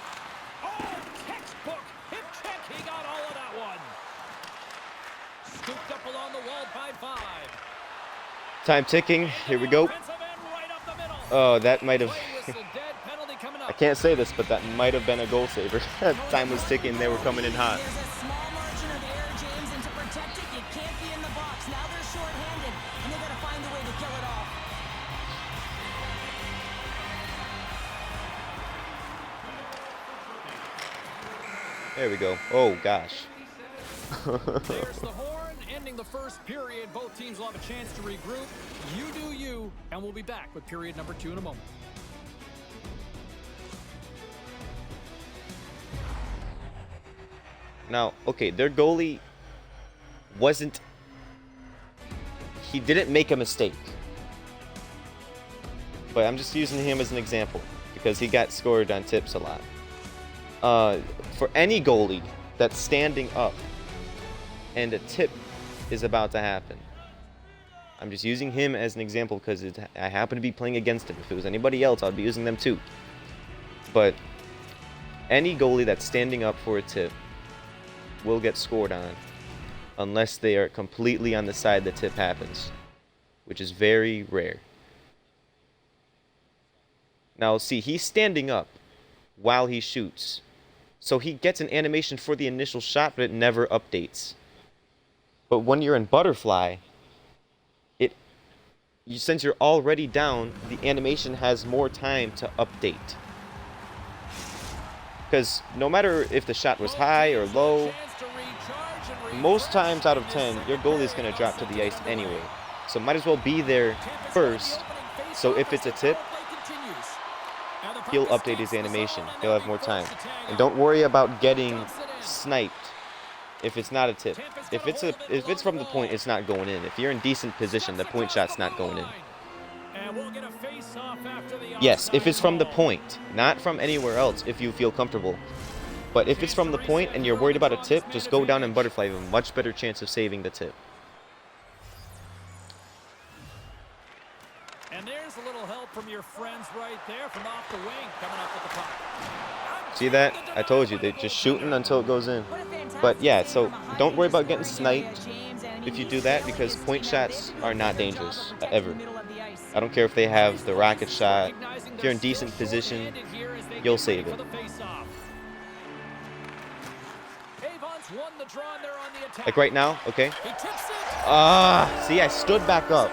Oh, textbook hip check. He got all of that one. Scooped up along the wall by 5. Time ticking. Here we go. Oh, that might have... I can't say this, but that might have been a goal saver. Time was ticking. They were coming in hot. There's a small margin of error, James, and to protect it, you can't be in the box. Now they're shorthanded, and they got to find a way to kill it off. There we go. Oh, gosh. There's the horn, ending the first period. Both teams will have a chance to regroup. You do you, and we'll be back with period number 2 in a moment. Now, okay, their goalie wasn't... He didn't make a mistake. But I'm just using him as an example because he got scored on tips a lot. For any goalie that's standing up and a tip is about to happen, I'm just using him as an example because I happen to be playing against him. If it was anybody else, I'd be using them too. But any goalie that's standing up for a tip will get scored on unless they are completely on the side the tip happens, which is very rare. Now, see, he's standing up while he shoots. So he gets an animation for the initial shot, but it never updates. But when you're in butterfly, since you're already down, the animation has more time to update. Because no matter if the shot was high or low, most times out of 10, your goalie's going to drop to the ice anyway. So might as well be there first. So if it's a tip, he'll update his animation. He'll have more time. And don't worry about getting sniped if it's not a tip. If it's from the point, it's not going in. If you're in decent position, the point shot's not going in. Yes, if it's from the point, not from anywhere else if you feel comfortable. But if it's from the point and you're worried about a tip, just go down in butterfly. You have a much better chance of saving the tip. And there's a little help from your friends right there from off the wing coming up with the puck. See that? I told you, they're just shooting until it goes in. But yeah, so don't worry about getting sniped if you do that, because point shots are not dangerous, ever. I don't care if they have the rocket shot. If you're in decent position, you'll save it. Like right now, okay? See, I stood back up.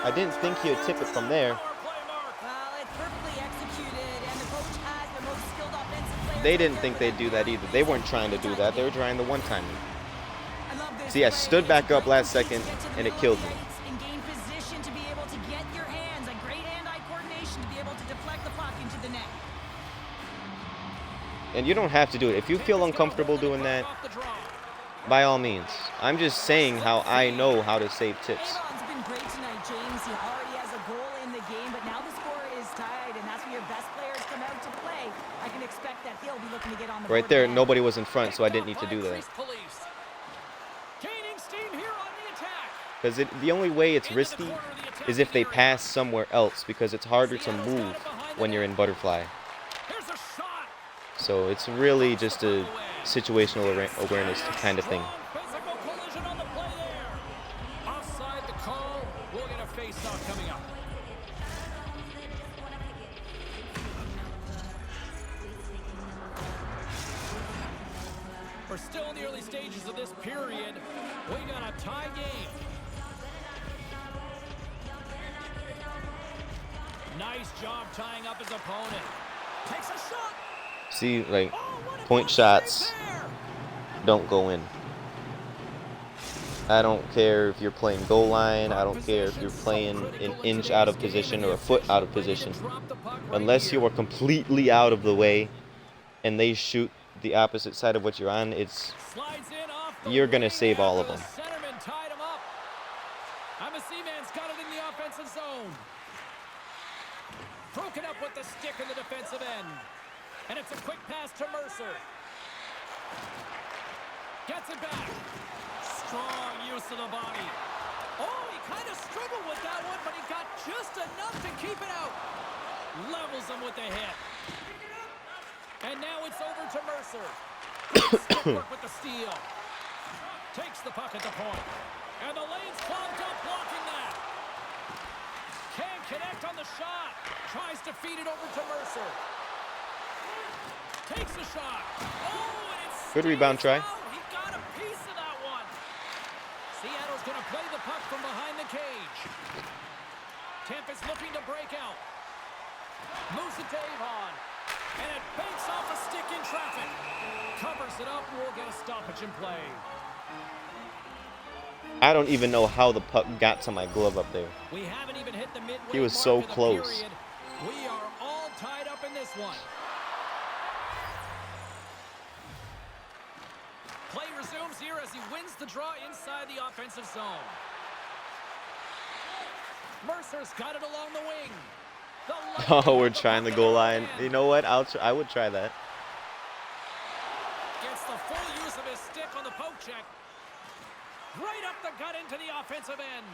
I didn't think he would tip it from there. They didn't think they'd do that either. They weren't trying to do that. They were trying the one-timer. See, I stood back up last second, and it killed me. And you don't have to do it. If you feel uncomfortable doing that, by all means. I'm just saying how I know how to save tips. Right there, nobody was in front, so I didn't need to do that. Because the only way it's risky is if they pass somewhere else, because it's harder to move when you're in butterfly. So it's really just a situational awareness kind of thing. We're still in the early stages of this period. We got a tie game. Nice job tying up his opponent. Takes a shot. See, like, point shots don't go in. I don't care if you're playing goal line. I don't care if you're playing an inch out of position or a foot out of position. Unless you are completely out of the way and they shoot the opposite side of what you're on, you're going to save all of them. Broken up with the stick in the defensive end. And it's a quick pass to Mercer. Gets it back. Strong use of the body. Oh, he kind of struggled with that one, but he got just enough to keep it out. Levels him with the hit. And now it's over to Mercer. Stick work with the steal. Takes the puck at the point. And the lane's clogged up blocking that. Can't connect on the shot. Tries to feed it over to Mercer. Takes a shot. Oh, and it's good rebound try. He got a piece of that one. Seattle's going to play the puck from behind the cage. Tampa's looking to break out. Moves it to Avon. And it banks off a stick in traffic. Covers it up. We'll get a stoppage in play. I don't even know how the puck got to my glove up there. We haven't even hit the midway He was so mark of the close. period. We are all tied up in this one. Play resumes here as he wins the draw inside the offensive zone. Mercer's got it along the wing. Oh, we're trying the goal line. You know what? I would try that. Gets the full use of his stick on the poke check. Right up the gut into the offensive end.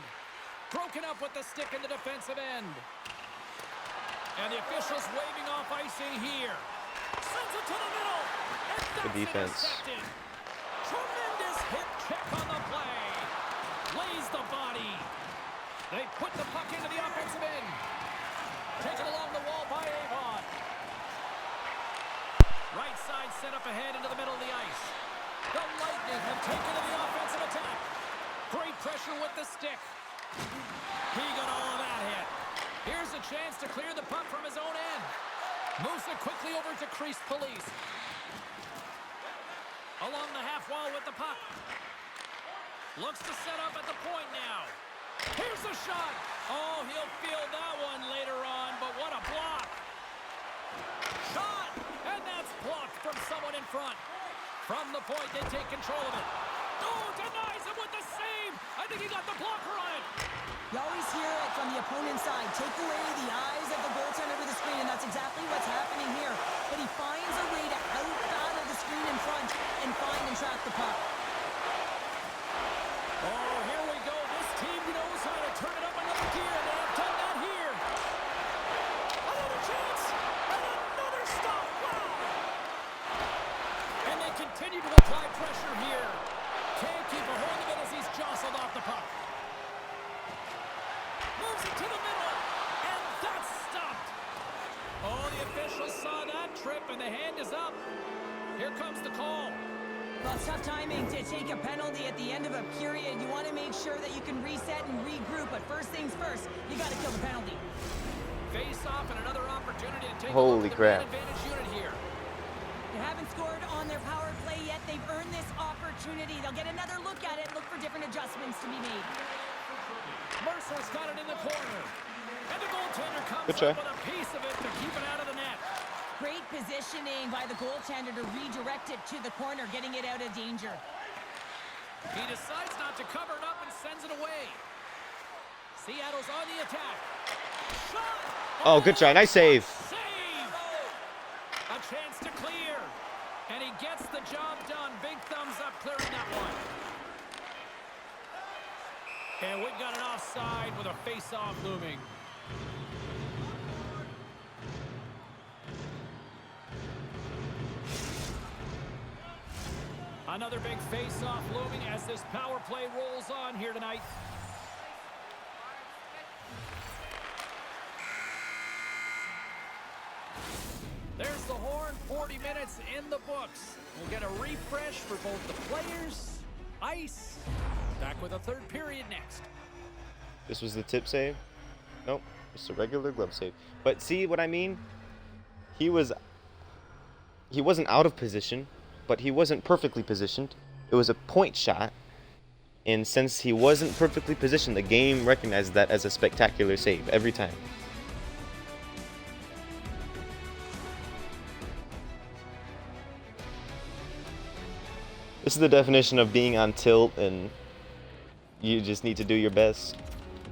Broken up with the stick in the defensive end. And the officials waving off icing here. Sends it to the middle. Good defense. Tremendous hip check on the play. Lays the body. They put the puck into the offensive end. Taken along the wall by Avon. Right side set up ahead into the middle of the ice. The Lightning have taken to the offensive attack. Great pressure with the stick. He got all of that hit. Here's a chance to clear the puck from his own end. Moves it quickly over to crease police. Along the half wall with the puck. Looks to set up at the point now. Here's the shot. Oh, he'll feel that one later on, but what a block. Shot, and that's blocked from someone in front. From the point, they take control of it. Oh, denies him with the save. I think he got the blocker on it. You always hear it from the opponent's side. Take away the eyes of the goaltender with the screen, and that's exactly what's happening here. But he finds a way to out of the screen in front and find and track the puck. Oh, here we go. This team knows how to turn it up another gear. They have done that here. Another chance. And another stop. Wow. And they continue to apply pressure here. Can't keep a hold of it as he's jostled off the puck. Moves it to the middle. And that's stopped. Oh, the officials saw that trip, and the hand is up. Here comes the call. Well, it's tough timing to take a penalty at the end of a period. You want to make sure that you can reset and regroup, but first things first, you got to kill the penalty. Face off and another opportunity to take Holy over the crap. man advantage unit here. They haven't scored on their power play yet. They've earned this opportunity. They'll get another look at it, look for different adjustments to be made. Mercer's got it in the corner. And the goaltender comes Good up with a piece of it to keep it out of the net. Great positioning by the goaltender to redirect it to the corner, getting it out of danger. He decides not to cover it up and sends it away. Seattle's on the attack. Shot! Oh, good try. Nice save. Save! A chance to clear. And he gets the job done. Big thumbs up clearing that one. And we've got an offside with a face-off looming. Another big face-off looming as this power play rolls on here tonight. There's the horn, 40 minutes in the books. We'll get a refresh for both the players, ice. Back with a third period next. This was the tip save? Nope, it's a regular glove save. But see what I mean? He wasn't out of position, but he wasn't perfectly positioned. It was a point shot, and since he wasn't perfectly positioned, the game recognized that as a spectacular save every time. This is the definition of being on tilt, and you just need to do your best.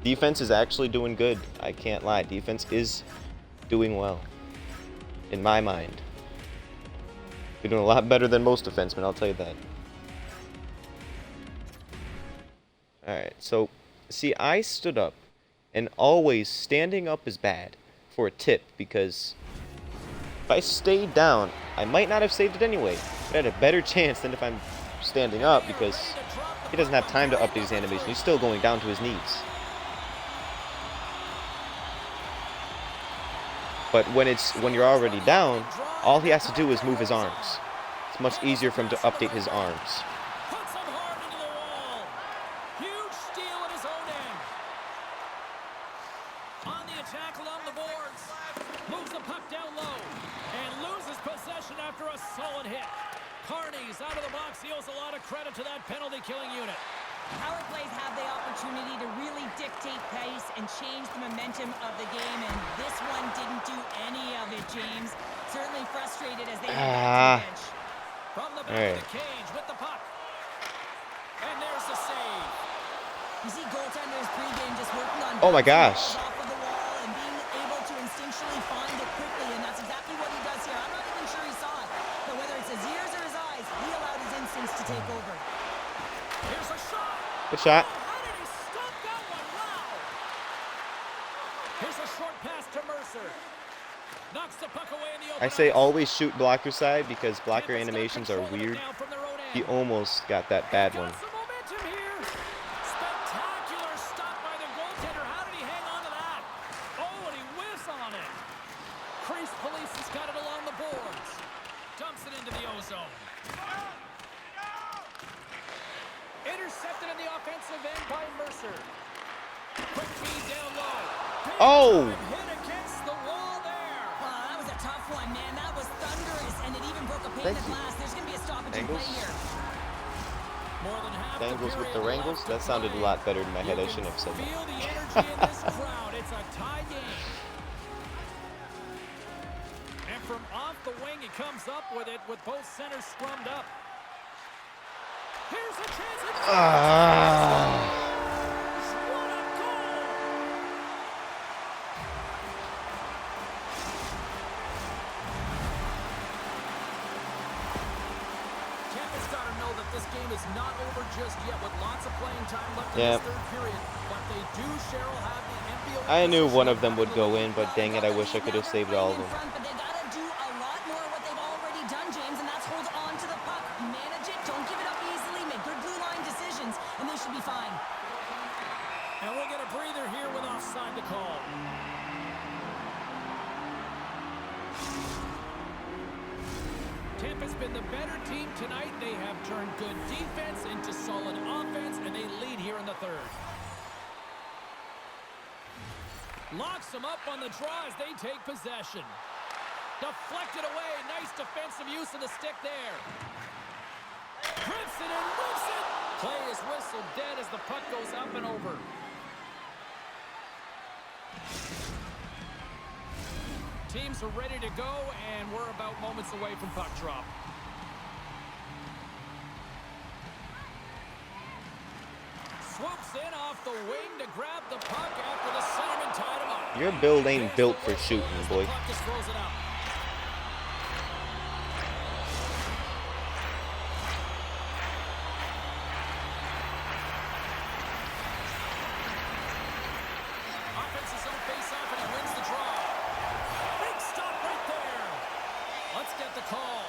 Defense is actually doing good. I can't lie. Defense is doing well, in my mind. They're doing a lot better than most defensemen, I'll tell you that. Alright, so, see, I stood up, and always standing up is bad for a tip, because if I stayed down, I might not have saved it anyway. But I had a better chance than if I'm standing up, because he doesn't have time to update his animation. He's still going down to his knees. But when you're already down, all he has to do is move his arms. It's much easier for him to update his arms. Puts him hard into the wall. Huge steal at his own end. On the attack along the boards. Moves the puck down low. And loses possession after a solid hit. Carney's out of the box. He owes a lot of credit to that penalty-killing unit. Power plays have the opportunity to really dictate pace and change the momentum of the game, and this one didn't do any of it, James. Certainly frustrated as they head back to the bench. From the back of the cage with the puck. And there's the save. You see goaltenders pregame just working on Oh my bouncing gosh. balls off of the wall and being able to instinctually find it quickly, and that's exactly what he does here. I'm not even sure he saw it, but whether it's his ears or his eyes, he allowed his instincts to take over. Here's a shot. Good shot. How did he stop that one? Wow. Here's a short pass to Mercer. Knocks the puck away in the open I say ice. always shoot blocker side, because blocker Tampa's got animations are control of it weird. now from their own He end. almost got that bad Got one. some momentum here. Spectacular stop by the goaltender. How did he hang on to that? Oh, and he whiffs on it. Crease Police has got it along the boards. dumps it into the ozone. Intercepted in the offensive end by Mercer. Quick feed down low. Big Oh! time hit against the wall there. That was a tough one, man. That was thunderous, and it even broke a pane Thank of you. glass. There's going to be a stoppage in Angles? play here. More than half Dangles with the period wrangles? left to That sounded a play. lot better in my head. You I shouldn't have said can feel that. the energy in this crowd. It's a tie game. And from off the wing, he comes up with it with both centers scrummed up. Here's a chance. What a goal! Tampa's got to know that this game is not over just yet with lots of playing time left in this third period. But they do, Cheryl, have the enviable I knew one of position them would go in, but dang it, I wish I could have saved all of them. But they got to do a lot more of what they've already done, James, and that's hold on to the puck, manage it, don't give it up easily, make good blue line decisions, and they should be fine. And we'll get a breather here with offside to call. Tampa's been the better team tonight. They have turned good defense into solid offense, and they lead here in the third. Locks them up on the draw as they take possession. Deflected away. Nice defensive use of the stick there. Grips it and whips it. Play is whistled dead as the puck goes up and over. Teams are ready to go, and we're about moments away from puck drop. Swoops in off the wing to grab the puck after the centerman tied him up. Your build ain't built for shooting, boy. The puck just throws it out. Offense's own face-off, and he wins the draw. Big stop right there. Let's get the call.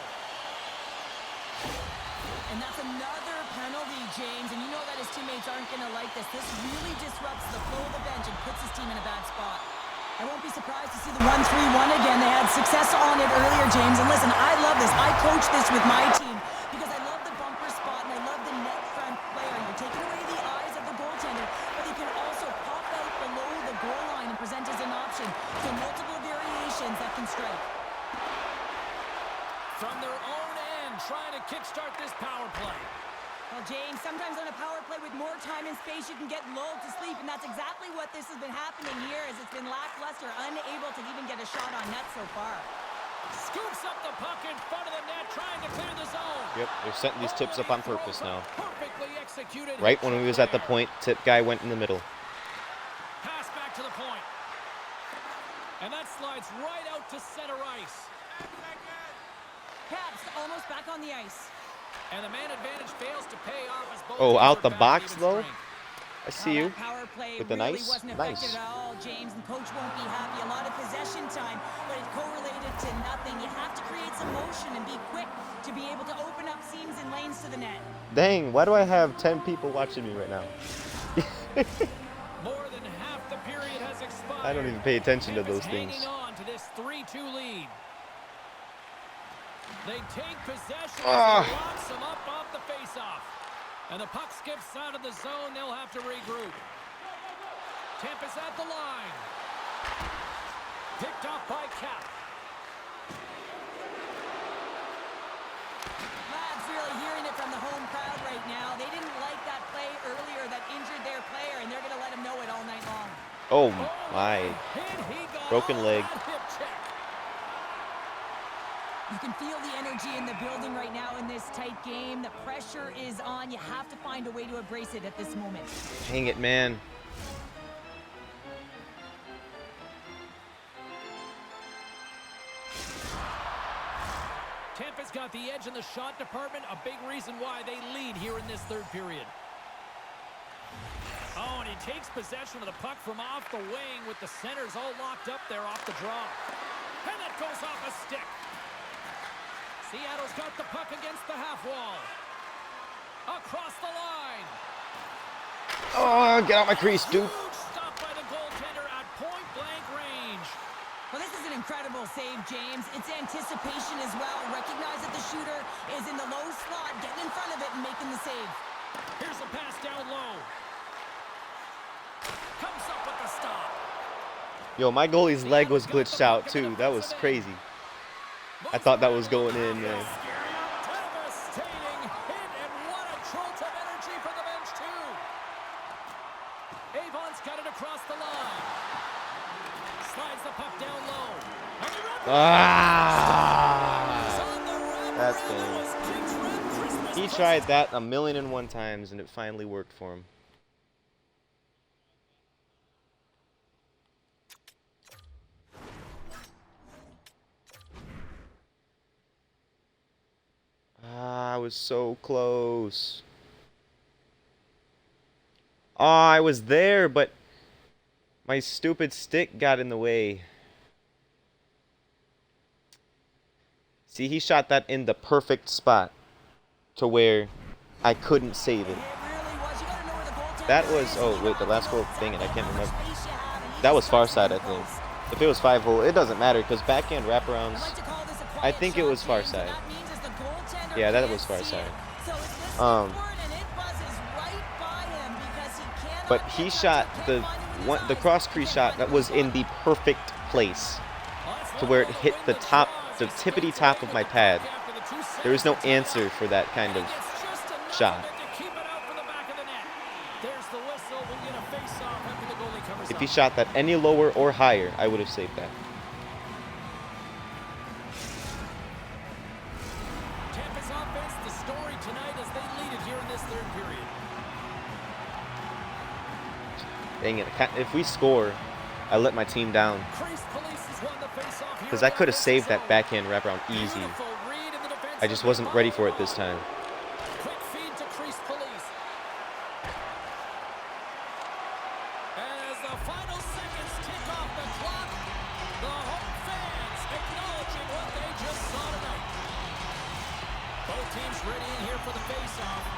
And that's another penalty, James, and you know that his teammates aren't going to like this. This really disrupts the flow of the bench and puts his team in a bad spot. I won't be surprised to see the 1-3-1 again. They had success on it earlier, James. And listen, I love this. I coach this with my team because I love the bumper spot and I love the net front player. You're taking away the eyes of the goaltender, but he can also pop out below the goal line and present as an option. So multiple variations that can strike. From their own end, trying to kickstart this power play. Well, James, sometimes on a power play with more time and space, you can get lulled to sleep, and that's exactly what this has been happening here, as it's been lackluster, unable to even get a shot on net so far. Scoops up the puck in front of the net, trying to clear the zone. Yep, they're setting these tips up on purpose now. Perfectly executed. Right when we was at the point, tip guy went in the middle. Pass back to the point. And that slides right out to center ice. Caps almost back on the ice. And the man advantage fails to pay off as both Oh, teams out are the back box, even though? strength. I see you. That power play With the really nice? wasn't Nice. effective at all, James, and coach won't be happy. A lot of possession time, but it correlated to nothing. You have to create some motion and be quick to be able to open up seams and lanes to the net. Dang, why do I have 10 people watching me right now? More than half the period has expired. I don't even pay attention to Tampa's those things. hanging on to this 3-2 lead. They take possession Ah. as it locks them up off the faceoff. And the puck skips out of the zone. They'll have to regroup. Tampa's at the line. Picked off by Cap. Labs really hearing it from the home crowd right now. They didn't like that play earlier that injured their player, and they're going to let him know it all night long. Oh my. And he got Broken all leg. that hip check. You can feel the energy in the building right now in this tight game. The pressure is on. You have to find a way to embrace it at this moment. Dang it, man. Tampa's got the edge in the shot department, a big reason why they lead here in this third period. Oh, and he takes possession of the puck from off the wing with the centers all locked up there off the draw. And that goes off a stick. Seattle's got the puck against the half wall. Across the line. Oh, get out my crease, dude. Huge stop by the goaltender at point-blank range. Well, this is an incredible save, James. It's anticipation as well. Recognize that the shooter is in the low slot, getting in front of it and making the save. Here's a pass down low. Comes up with the stop. Yo, my goalie's leg was glitched out too. That was crazy. I thought that was going in, man. Devastating hit, and what a jolt of energy for the bench, too. Avon's got it across the line. Slides the puck down low. That's game. He tried that 1,000,001 times, and it finally worked for him. I was so close. Oh, I was there, but my stupid stick got in the way. See, he shot that in the perfect spot to where I couldn't save it. That was, oh wait, the last goal, dang it, I can't remember. That was far side, I think. If it was 5-hole, it doesn't matter, because backhand wraparounds, I think it was far side. Yeah, that was far side. But he shot the cross crease shot that was in the perfect place to where it hit the top, the tippity top of my pad. There was no answer for that kind of shot. If he shot that any lower or higher, I would have saved that. Dang it, if we score, I let my team down. Because I could have saved that backhand wraparound easy. I just wasn't ready for it this time. Quick feed to Crease Police. As the final seconds tick off the clock, the home fans acknowledging what they just saw tonight. Both teams ready in here for the face-off.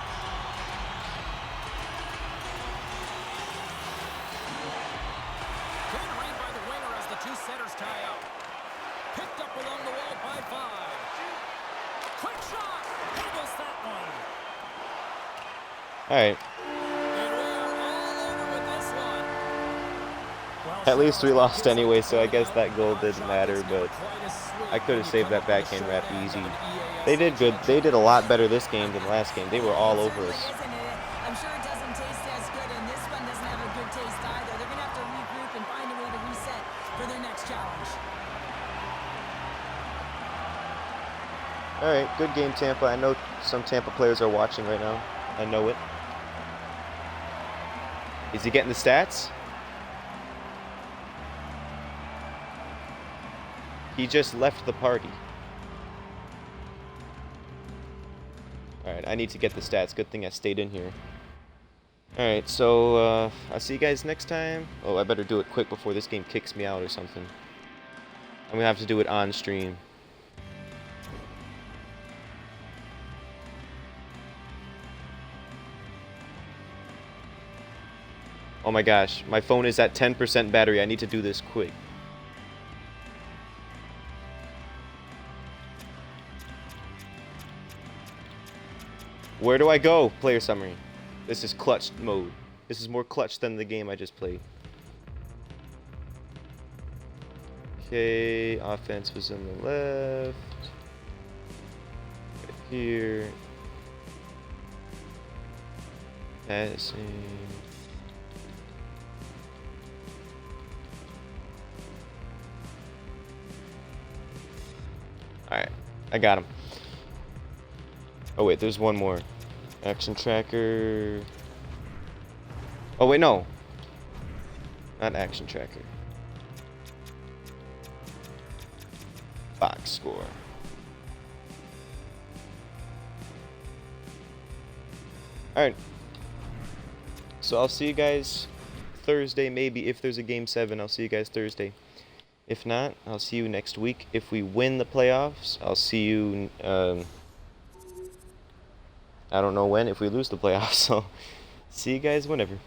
Two centers tie up. Picked up along the wall by 5. Quick shot. Handles that one. All right. And we're all over with this one. At least we lost anyway, so I guess that goal didn't matter, but I could have saved that backhand wrap easy. They did good. They did a lot better this game than last game. They were all over us. I'm sure it doesn't taste as good, and this one doesn't have a good taste either. They're going to have to regroup and find a way to reset for their next challenge. All right, good game, Tampa. I know some Tampa players are watching right now. I know it. Is he getting the stats? He just left the party. All right, I need to get the stats. Good thing I stayed in here. All right, so I'll see you guys next time. Oh, I better do it quick before this game kicks me out or something. I'm gonna have to do it on stream. Oh my gosh, my phone is at 10% battery. I need to do this quick. Where do I go? Player summary. This is clutch mode. This is more clutch than the game I just played. Okay, offense was on the left. Right here. Passing. Alright, I got him. Oh wait, there's one more. Action tracker. Oh wait, no. Not action tracker. Box score. Alright. So I'll see you guys Thursday, maybe if there's a Game 7. I'll see you guys Thursday. If not, I'll see you next week. If we win the playoffs, I'll see you... I don't know when if we lose the playoffs, so see you guys whenever.